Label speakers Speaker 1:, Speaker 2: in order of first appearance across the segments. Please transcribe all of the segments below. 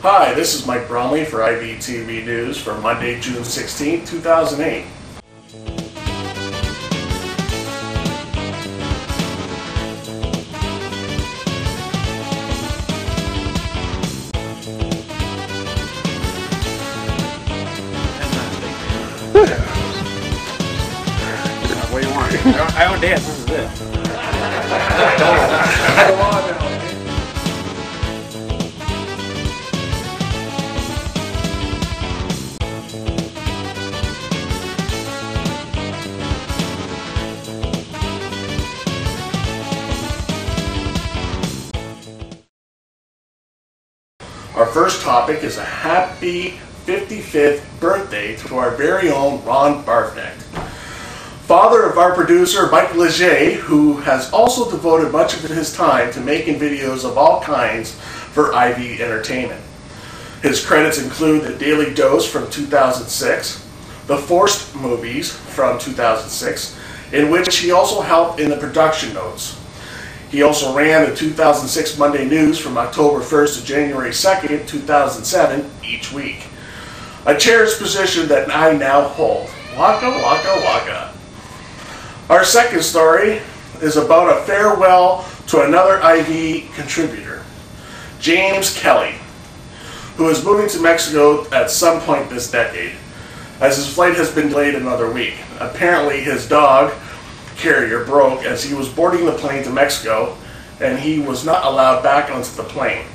Speaker 1: Hi, this is Mike Bromley for IVTV News for Monday, June 16, 2008.
Speaker 2: What do you want? I don't dance, this is it.
Speaker 1: Our first topic is a happy 55th birthday to our very own Ron Barfnecht, father of our producer Mike Leger, who has also devoted much of his time to making videos of all kinds for IV Entertainment. His credits include The Daily Dose from 2006, The Forced Movies from 2006, in which he also helped in the production notes. He also ran the 2006 Monday News from October 1st to January 2nd, 2007, each week. A cherished position that I now hold. Waka, waka, waka. Our second story is about a farewell to another IV contributor, James Kelly, who is moving to Mexico at some point this decade, as his flight has been delayed another week. Apparently his dog carrier broke as he was boarding the plane to Mexico, and he was not allowed back onto the plane.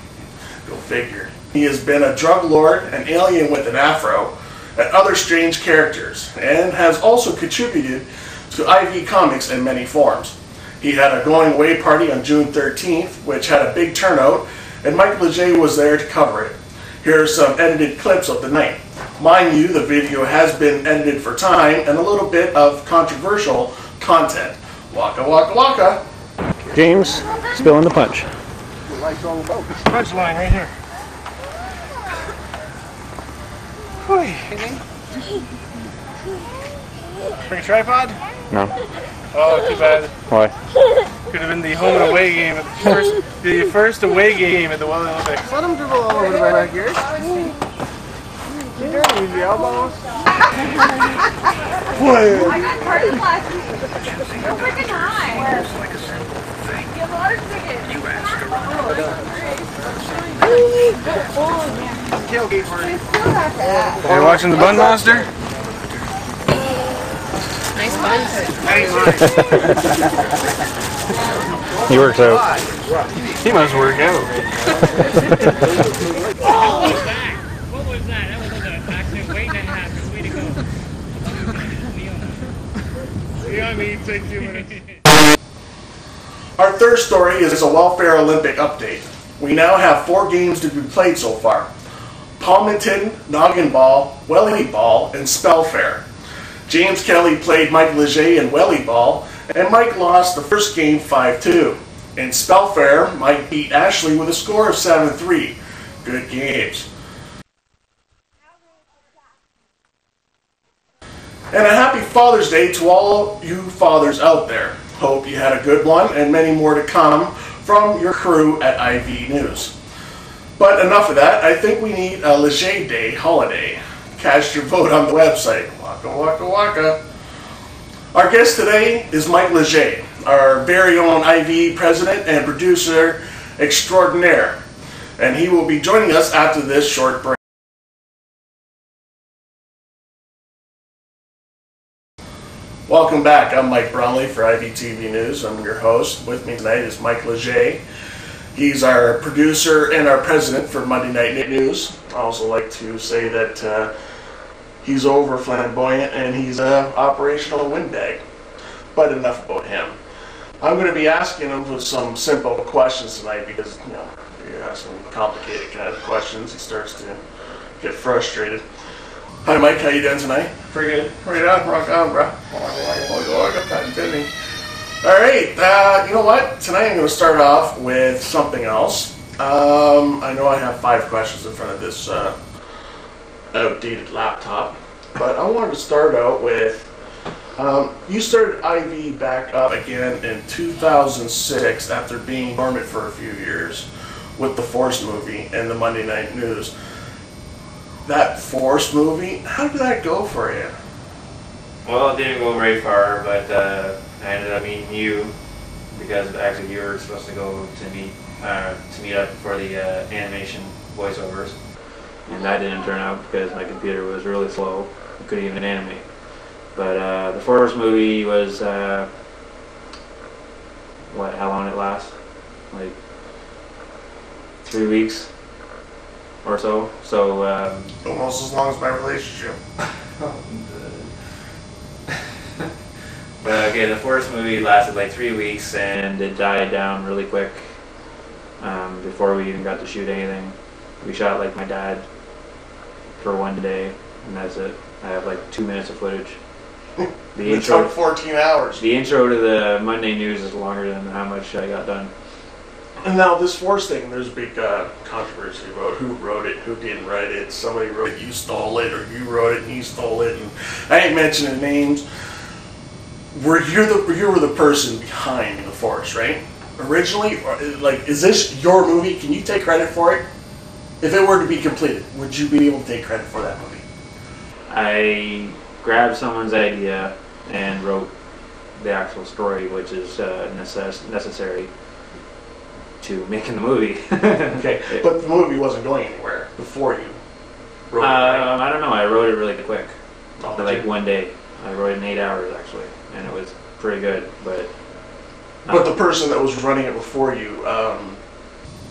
Speaker 1: Go figure. He has been a drug lord, an alien with an afro, and other strange characters, and has also contributed to IV Comics in many forms. He had a going away party on June 13th, which had a big turnout, and Mike Leger was there to cover it. Here are some edited clips of the night. Mind you, the video has been edited for time and a little bit of controversial content. Waka waka waka.
Speaker 3: James, spilling the punch.
Speaker 2: Punch line right here. Bring a tripod?
Speaker 3: No.
Speaker 2: Oh, too bad.
Speaker 3: Why?
Speaker 2: Could have been the home and away game at the first away game at the World Olympics. Let him dribble all over the backyard. You're dirty with your elbows.
Speaker 4: I got party glasses. They're freaking high. Get large tickets. You asked
Speaker 2: Tailgate party. You're watching the Bun Monster?
Speaker 4: Nice buns.
Speaker 3: He works out.
Speaker 2: He must work out.
Speaker 5: What was that? That was an accident waiting to happen. Way to go.
Speaker 2: Leon, me, take 2 minutes.
Speaker 1: Our third story is a Welfare Olympic update. We now have 4 games to be played so far: Palmington, Noggin Ball, Welly Ball, and Spellfair. James Kelly played Mike Leger in Welly Ball, and Mike lost the first game 5-2. In Spellfair, Mike beat Ashley with a score of 7-3. Good games. And a happy Father's Day to all you fathers out there. Hope you had a good one, and many more to come from your crew at IV News. But enough of that. I think we need a Leger Day holiday. Cast your vote on the website. Waka waka waka. Our guest today is Mike Leger, our very own IV president and producer extraordinaire. And he will be joining us after this short break. Welcome back. I'm Mike Bromley for IVTV News. I'm your host. With me tonight is Mike Leger. He's our producer and our president for Monday Night News. I also like to say that he's over flamboyant and he's an operational windbag. But enough about him. I'm going to be asking him for some simple questions tonight because, you know, if you ask him complicated kind of questions, he starts to get frustrated. Hi Mike, how you doing tonight?
Speaker 2: Pretty good.
Speaker 1: Right on, rock on, bro. Alright, you know what? Tonight I'm going to start off with something else. I know I have 5 questions in front of this outdated laptop, but I wanted to start out with, you started IV back up again in 2006 after being dormant for a few years. with the Force movie and the Monday Night News. That Force movie, how did that go for you?
Speaker 6: Well, it didn't go very far, but I ended up meeting you because actually you were supposed to go to meet up for the animation voiceovers, and that didn't turn out because my computer was really slow. I couldn't even animate. But the Force movie was how long did it last? Like 3 weeks or so. So
Speaker 1: Almost as long as my relationship.
Speaker 6: But okay, the Force movie lasted like 3 weeks, and it died down really quick before we even got to shoot anything. We shot like my dad for one day, and that's it. I have like 2 minutes of footage. The
Speaker 1: It took 14 hours.
Speaker 6: The intro to the Monday News is longer than how much I got done.
Speaker 1: And now this Force thing, there's a big controversy about who wrote it, who didn't write it. Somebody wrote it, you stole it, or you wrote it and you stole it. And I ain't mentioning names. You were the person behind the Force, right? Originally, or, like, is this your movie? Can you take credit for it? If it were to be completed, would you be able to take credit for that movie?
Speaker 6: I grabbed someone's idea and wrote the actual story, which is necessary to making the movie.
Speaker 1: Okay, but the movie wasn't going anywhere before you wrote it, right?
Speaker 6: I don't know. I wrote it really quick,
Speaker 1: Oh,
Speaker 6: like one day. I wrote it in 8 hours actually, and it was pretty good. But
Speaker 1: the person that was running it before you,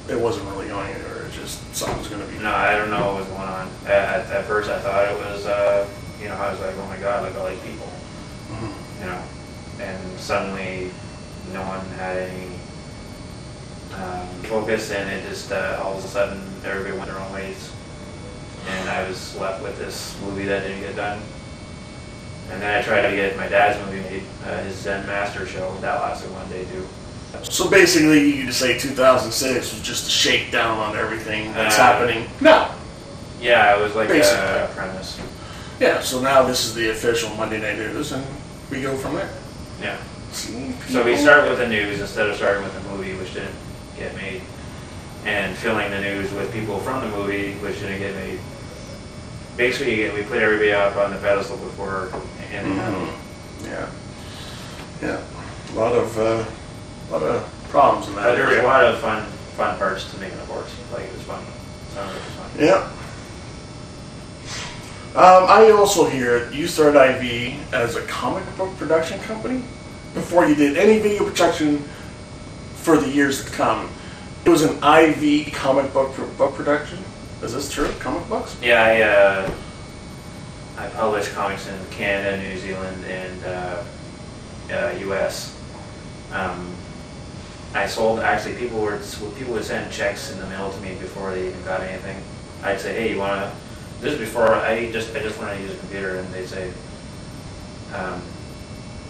Speaker 1: it wasn't really going anywhere. It just something's going to be.
Speaker 6: no, I don't know what was going on. At first, I thought it was, I was like, oh my god, look at all these people, and suddenly no one had any focus, and it just all of a sudden everybody went their own ways, and I was left with this movie that didn't get done. And then I tried to get my dad's movie made, his Zen Master show. That lasted one day too.
Speaker 1: So basically, you could say 2006 was just a shakedown on everything that's happening now.
Speaker 6: Yeah, it was like
Speaker 1: Basically.
Speaker 6: a premise.
Speaker 1: Yeah, so now this is the official Monday Night News, and we go from there.
Speaker 6: Yeah.
Speaker 1: See,
Speaker 6: So we start with the news instead of starting with the movie, which didn't get made, and filling the news with people from the movie, which didn't get made. Basically, we put everybody up on the pedestal before ending
Speaker 1: Yeah. Yeah. A lot of problems in that
Speaker 6: But there was
Speaker 1: area.
Speaker 6: a lot of fun parts to making the Force. Like, it was fun. Sounded like it was fun.
Speaker 1: Yeah. I also hear you started IV as a comic book production company before you did any video production for the years to come. It was an IV comic book production. Is this true? Comic books?
Speaker 6: Yeah, I published comics in Canada, New Zealand, and U.S. I sold, actually, people would send checks in the mail to me before they even got anything. I'd say, hey, you wanna? This is before I just learned to use a computer, and they'd say,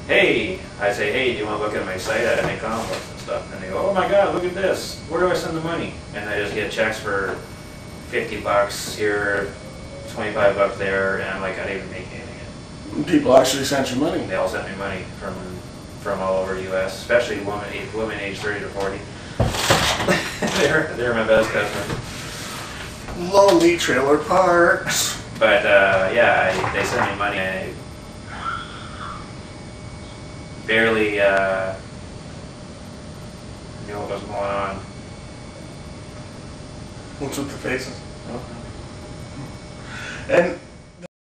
Speaker 6: hey, I'd say, hey, do you want to look at my site? I make comic books and stuff, and they go, oh my God, look at this. Where do I send the money? And I just get checks for $50 here, $25 there, and I'm like, I didn't even make anything.
Speaker 1: People actually sent you money.
Speaker 6: They all sent me money from all over the U.S., especially women aged 30 to 40. they're my best customer.
Speaker 1: Lonely trailer parks.
Speaker 6: But yeah, they sent me money. I barely knew what was going on.
Speaker 1: What's with the faces? And